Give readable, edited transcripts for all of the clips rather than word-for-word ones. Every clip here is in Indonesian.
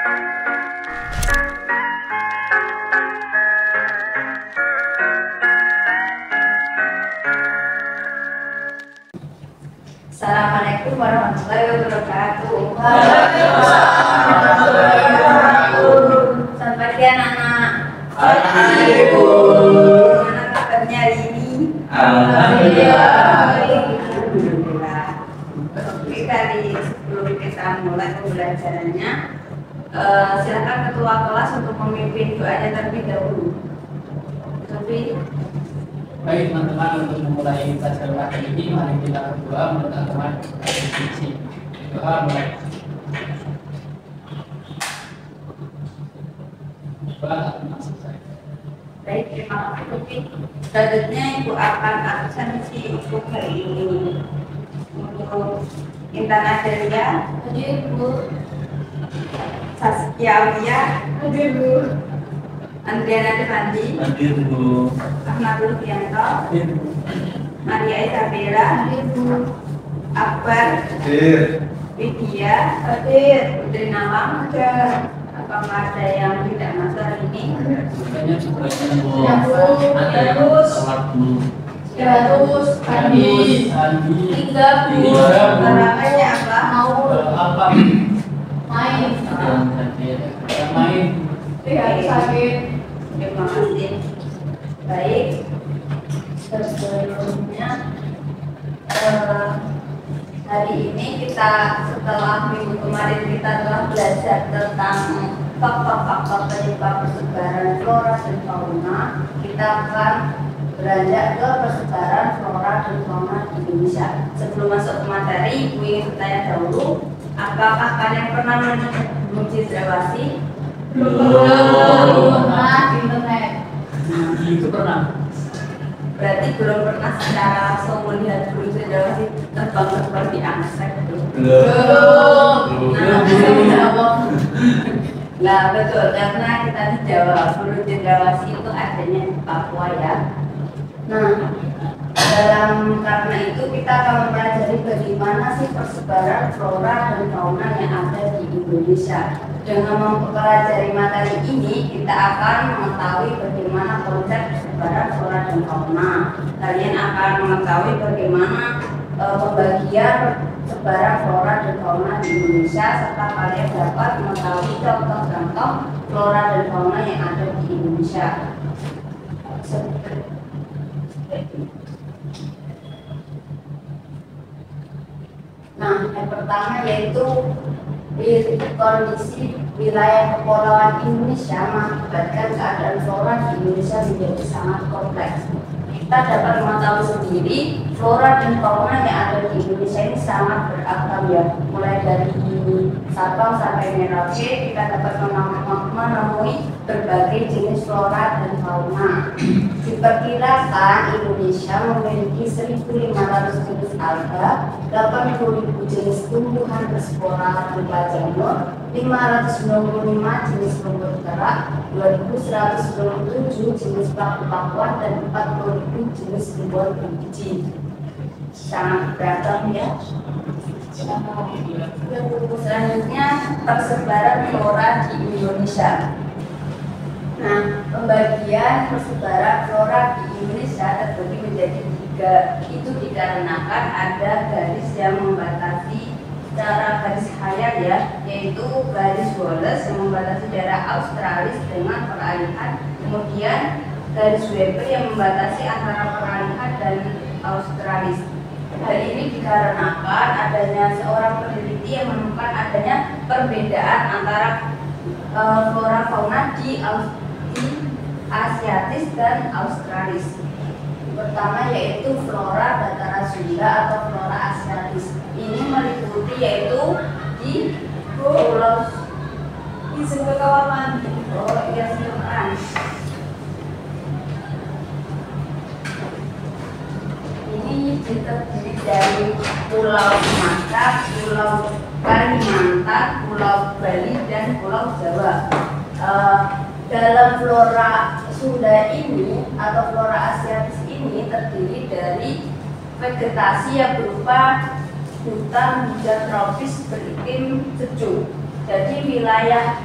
Assalamualaikum warahmatullahi wabarakatuh. Selamat pagi anak-anak. Gimana kabarnya hari ini? Alhamdulillah. Oke, sebelum kita mulai pembelajarannya, silakan ketua kelas untuk memimpin doanya terlebih dahulu. Baik teman-teman, untuk memulai pelajaran pagi ini, mari kita berdoa menegakkan konstitusi. Doa mulai. Baik, terima kasih Tuti. Selanjutnya Ibu akan absensi untuk hari ini. Untuk Intan Adelia, hadir Bu. Saskia Aulia, hadir Bu. Andriana Devandi, hadir Bu. Ahmadul Fianto, Maria Isabella, hadir Bu. Akbar, hadir. Widya, hadir. Putri Nawang, hadir. Apakah ada yang tidak masuk hari ini? Banyak sebenarnya Bu. Terus, Andi, 3 Bu. Larangannya apa? Mau Apa? main. Main. Sakit. Terima kasih. Baik. Sebelumnya hari ini kita setelah minggu kemarin kita telah belajar tentang faktor-faktor penyebab persebaran flora dan fauna. Kita akan beranjak ke persebaran flora dan fauna di Indonesia. Sebelum masuk ke materi, Ibu ingin bertanya dahulu, apakah kalian pernah mengunjungi cendrawasih? Belum pernah di internet. Itu pernah. Berarti belum pernah secara langsung melihat burung cendrawasih terbang seperti angsa. Belum. Nah, betul, karena kita di Jawa, burung cendrawasih itu adanya di Papua ya. Nah, karena itu kita akan mempelajari bagaimana sih persebaran flora dan fauna yang ada di Indonesia. Dengan mempelajari materi ini, kita akan mengetahui bagaimana konsep persebaran flora dan fauna. Kalian akan mengetahui bagaimana pembagian sebaran flora dan fauna di Indonesia, serta kalian dapat mengetahui contoh-contoh flora dan fauna yang ada di Indonesia. Nah, yang pertama yaitu kondisi wilayah kepulauan Indonesia mengakibatkan keadaan flora di Indonesia menjadi sangat kompleks. Kita dapat mengetahui sendiri flora dan fauna yang ada di Indonesia ini sangat beragam ya. Mulai dari Sabang sampai Merauke kita dapat menemui berbagai jenis flora dan fauna. Diperkirakan Indonesia memiliki 1.500 jenis alga, 80.000 jenis tumbuhan berspora berupa jamur, 595 jenis rumput gerak, 2.127 jenis paku-pakuan, dan 40.000 jenis tumbuhan berbiji. Sangat beragam ya. Selanjutnya persebaran flora di Indonesia. Nah, pembagian persebaran flora di Indonesia terbagi menjadi 3. Itu dikarenakan ada garis yang membatasi secara garis khayal ya, yaitu garis Wallace yang membatasi daerah Australis dengan peralihan, kemudian garis Weber yang membatasi antara peralihan dan Australis. Hal ini dikarenakan adanya seorang peneliti yang menemukan adanya perbedaan antara flora fauna di Asiatis dan Australis. Pertama yaitu flora Batara Sunda atau flora Asiatis. Ini meliputi yaitu di pulau di Singkawaman. Oh iya, Singkawaman. Ini terdiri dari Pulau Sumatera, Pulau Kalimantan, Pulau Bali, dan Pulau Jawa. Dalam flora Sunda ini atau flora Asiatis ini terdiri dari vegetasi yang berupa hutan hujan tropis beriklim sejuk. Jadi wilayah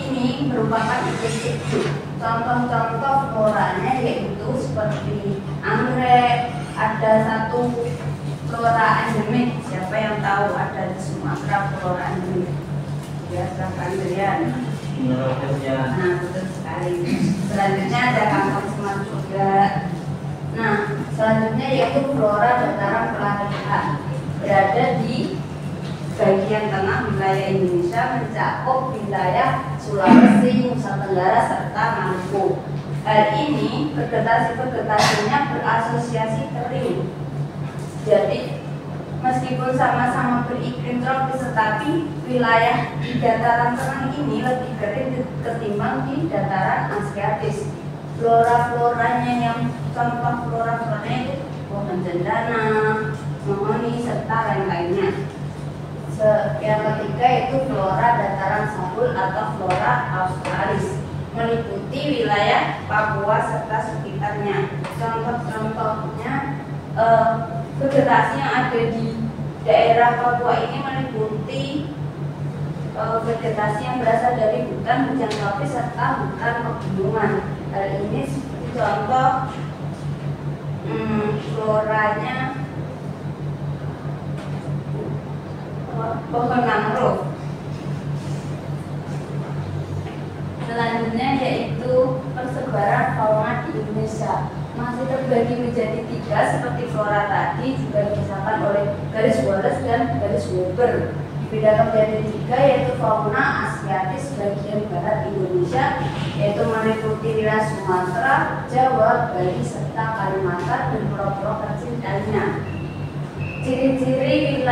ini merupakan iklim hidup. Contoh-contoh floranya yaitu seperti anggrek, ada satu flora endemik. Siapa yang tahu ada di Sumatera flora endemik? Ya, Andrian. Nah, betul sekali. Selanjutnya ada kangkung semak juga. Nah, selanjutnya yaitu flora dataran pelarian, berada di bagian tengah wilayah Indonesia, mencakup wilayah Sulawesi, Nusa Tenggara, serta Maluku. Hal ini vegetasinya berasosiasi kering. Jadi meskipun sama-sama beriklim tropis, tetapi wilayah di dataran tengah ini lebih kering ketimbang di dataran Asiatis. Flora-floranya yang contoh flora-floranya itu pohon cendana, mahoni, serta lain-lainnya. Yang ketiga yaitu flora dataran sabul atau flora australis, meliputi wilayah Papua serta sekitarnya. Contoh-contohnya vegetasi yang ada di daerah Papua ini meliputi vegetasi yang berasal dari hutan tropis serta hutan pegunungan. Hal ini seperti contoh floranya pohon mangrove. Selanjutnya yaitu persebaran fauna di Indonesia, masih terbagi menjadi 3 seperti flora tadi, juga dipisahkan oleh garis Wallace dan garis Weber. Dibedakan menjadi 3 yaitu fauna Asiatis bagian barat Indonesia, yaitu meliputi wilayah Sumatera, Jawa, Bali, serta Kalimantan dan pulau-pulau kecil lainnya. Ciri-ciri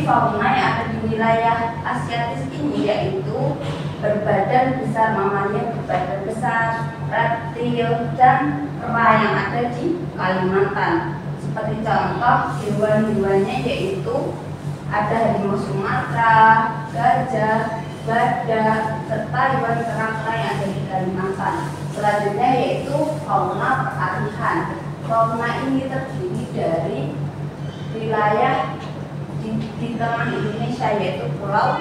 fauna yang ada di wilayah Asiatis ini yaitu berbadan besar, mamalia berbadan besar, reptil, dan kera yang ada di Kalimantan. Seperti contoh hewan-hewannya yaitu ada harimau Sumatera, gajah, badak, serta hewan kera-kera yang ada di Kalimantan. Selanjutnya yaitu fauna peralihan. Fauna ini terdiri dari wilayah di tengah Indonesia, yaitu Pulau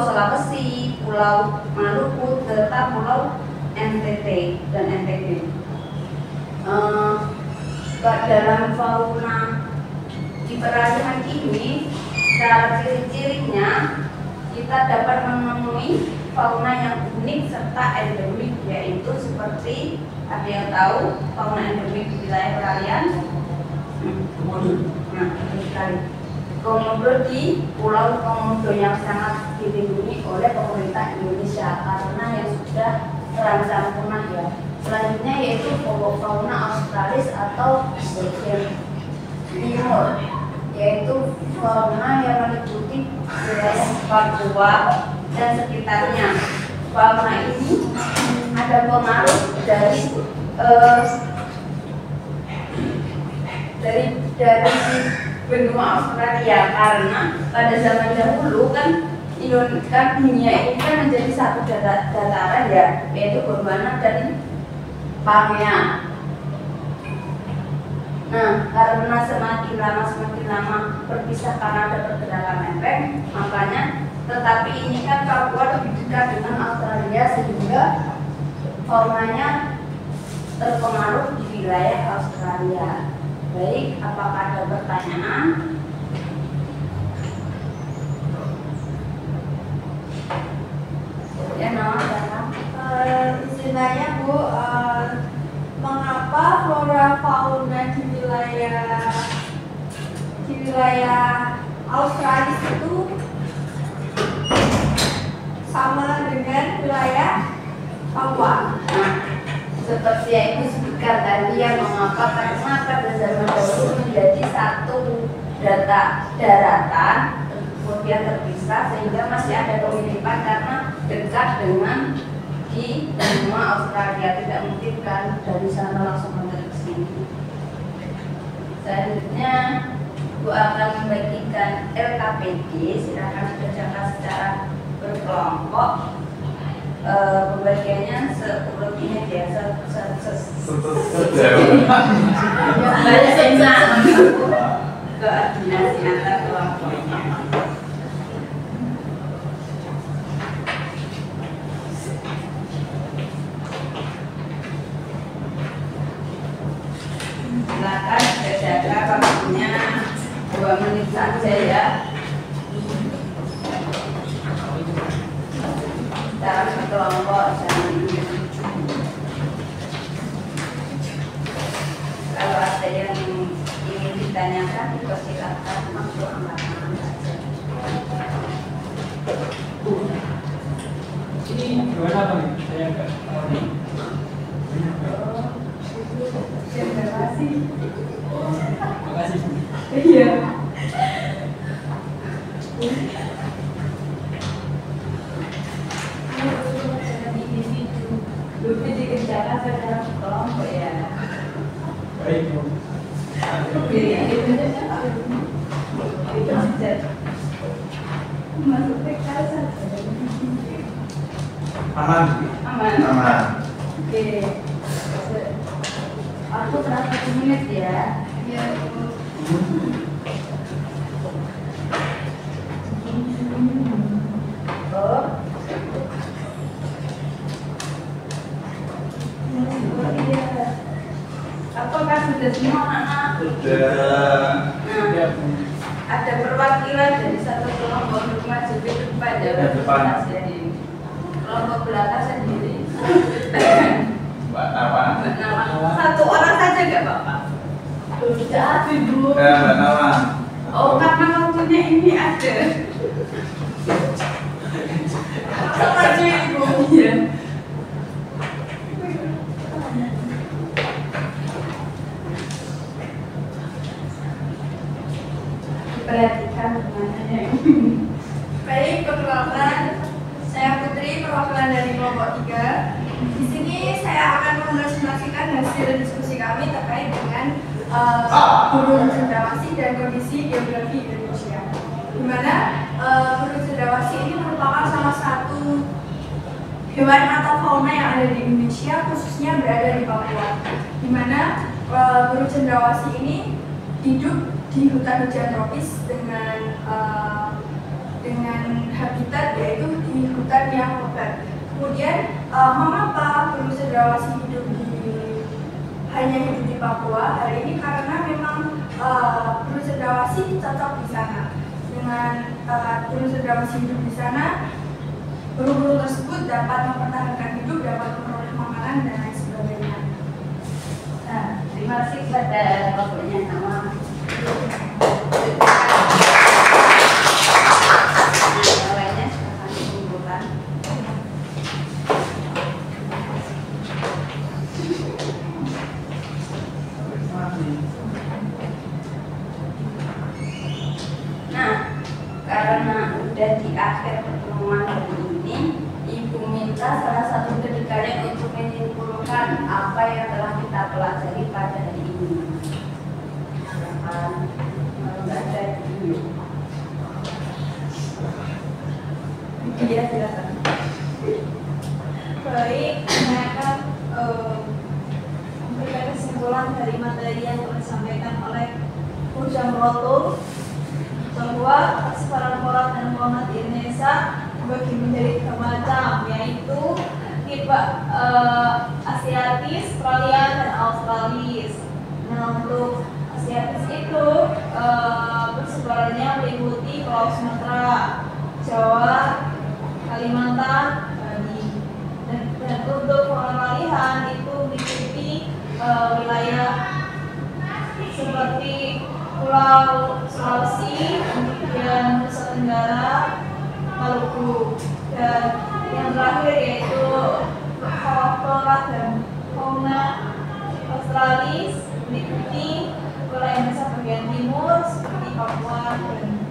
Sulawesi, Pulau Maluku, serta Pulau NTT dan NTB. Dalam fauna di peralihan ini, cara ciri-cirinya kita dapat menemui fauna yang unik serta endemik, yaitu seperti ada yang tahu fauna endemik di wilayah peralihan? Nah, sekali. Komodo di Pulau Komodo yang sangat dilindungi oleh pemerintah Indonesia karena yang sudah terancam punah ya. Selanjutnya yaitu fauna australis atau bagian timur, yaitu fauna yang meliputi wilayah Papua dan sekitarnya. Fauna ini ada pengaruh dari benua Australia, karena pada zaman dahulu kan dunia ini kan menjadi satu dataran ya, yaitu Gondwana dan Pangea. Nah, karena semakin lama berpisah karena ada pergerakan lempeng, makanya tetapi ini kan Papua lebih dekat dengan Australia sehingga faunanya terpengaruh di wilayah Australia. Baik, apakah ada pertanyaan? Ya, istilahnya Bu, mengapa flora fauna di wilayah Australia itu sama dengan wilayah Papua? Seperti yang Ibu sebutkan tadi, yang mengapa karena pada zaman dahulu menjadi satu daratan, kemudian terpisah sehingga masih ada kemiripan karena dekat dengan di benua Australia, tidak mungkin kan dari sana langsung mengalir ke sini. Selanjutnya Bu akan membagikan LKPD, silakan dibacakan secara berkelompok. Pembagiannya seurut ini biasa koordinasi antar kelompoknya. kelompok jangan individu. Kalau ada yang ingin ditanyakan, dipersilakan masuk angkat tangan saja. Ini gimana Bang? Saya nggak tahu nih. Terima kasih. Terima kasih. Iya. Lebih dikerjakan secara kelompok ya. Baik, Bu. Masuk PK saja. Aman. Aman. Aman. Oke. Aku 1 menit ya. Iya, Bu. Oh. Iya. Apakah sudah semua anak? Sudah. Nah, Ya, Bu. ada perwakilan dari satu kelompok untuk maju ke depan ya. Ke depan. Kelompok belakang sendiri. Mbak Nawa. Nama satu orang saja nggak Bapak? Sudah, Ibu. Mbak Nawa. Oh, karena waktunya ini ada. Maju Ibu. Iya. Perhatikan gimana ya. Baik, perkenalkan, saya Putri, perwakilan dari kelompok 3. Di sini saya akan mempresentasikan hasil diskusi kami terkait dengan guru cendrawasih dan kondisi geografi Indonesia. Di mana guru cendrawasih ini merupakan salah satu hewan atau fauna yang ada di Indonesia, khususnya berada di Papua. Di mana guru cendrawasih ini hidup di hutan hujan tropis dengan habitat yaitu di hutan yang lebat. Kemudian mengapa guru cendrawasih hanya hidup di Papua? Hal ini karena memang guru cendrawasih cocok di sana. Dengan guru cendrawasih hidup di sana, burung-burung tersebut dapat mempertahankan hidup, dapat memperoleh makanan dan lain sebagainya. Nah, terima kasih kepada kelompoknya nama. Yang lainnya akan dikumpulkan. Nah, karena udah di akhir pertemuan hari ini, Ibu minta salah satu dari kalian untuk menyimpulkan apa yang telah kita pelajari pada hari ini. Silakan, kalau nggak ada dulu. Iya, silakan. Baik, saya akan memberikan kesimpulan dari materi yang telah disampaikan oleh Bu Jamroto bahwa persebaran pola dan fauna di Indonesia dibagi menjadi 3 macam, yaitu tipe Asiatis, Australia, dan Australis. Nah, untuk Asiatis itu persebarannya meliputi Pulau Sumatera, Jawa, Kalimantan, Bali. Dan untuk pengalihan itu meliputi wilayah seperti Pulau Sulawesi, kemudian Nusa Tenggara, Maluku, dan yang terakhir yaitu flora dan fauna Australis meliputi wilayah Indonesia bagian timur seperti Papua dan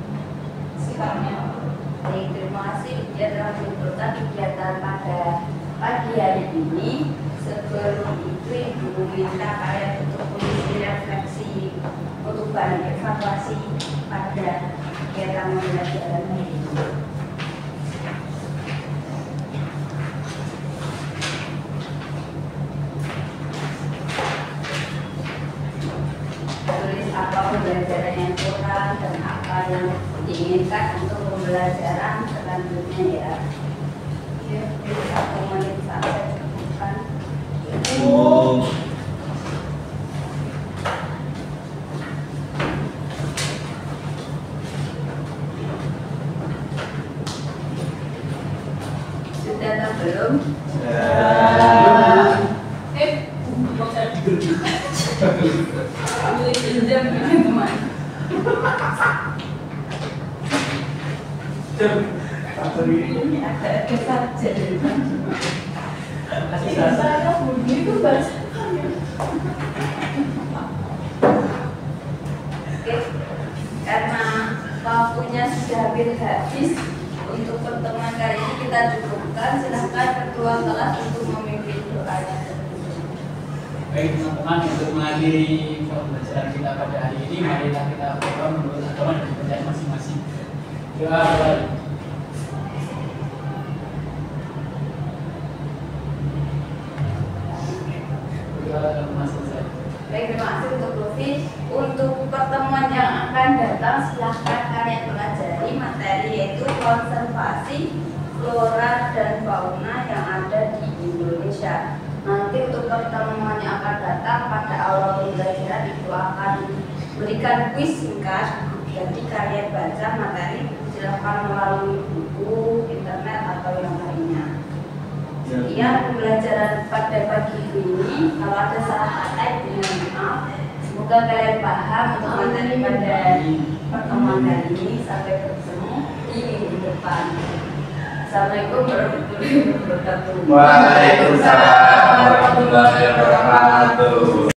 sekitarnya. Baik, terima kasih. Dia telah menyimpulkan kegiatan pada pagi hari ini. Sebelum itu, Ibu minta kalian untuk mengisi refleksi untuk bahan evaluasi pada kegiatan pembelajaran hari ini. Tulis apa pembelajaran yang kurang dan apa yang diinginkan untuk pembelajaran selanjutnya ya. Ya, 1 menit sampai cukupkan. Sudah Belum? Kok saya tidur? Ambil pinjam punya teman. Ini ada saja dari teman. Kasih rasa. Saya bunyi itu bahasa Oke, karena waktunya sudah hampir habis untuk pertemuan kali ini kita cukupkan. Silahkan ketua kelas untuk memimpin doanya. Baik teman-teman, untuk mengakhiri pembelajaran kita pada hari ini, marilah kita berdoa menurut agama dan kepercayaan masing-masing. Doa. Baik, terima kasih untuk Luffy. Untuk pertemuan yang akan datang, silahkan kalian pelajari materi yaitu konservasi flora dan fauna yang ada di Indonesia. Nanti untuk pertemuan yang akan datang pada awal pembelajaran itu akan berikan kuis singkat. Jadi kalian baca materi silahkan melalui buku, internet atau yang lainnya. Sekian pembelajaran pada pagi ini. Kalau ada salah kata, mohon maaf. Semoga kalian paham untuk materi pada pertemuan kali ini. Sampai bertemu di minggu depan. Assalamualaikum warahmatullahi wabarakatuh. Waalaikumsalam warahmatullahi wabarakatuh.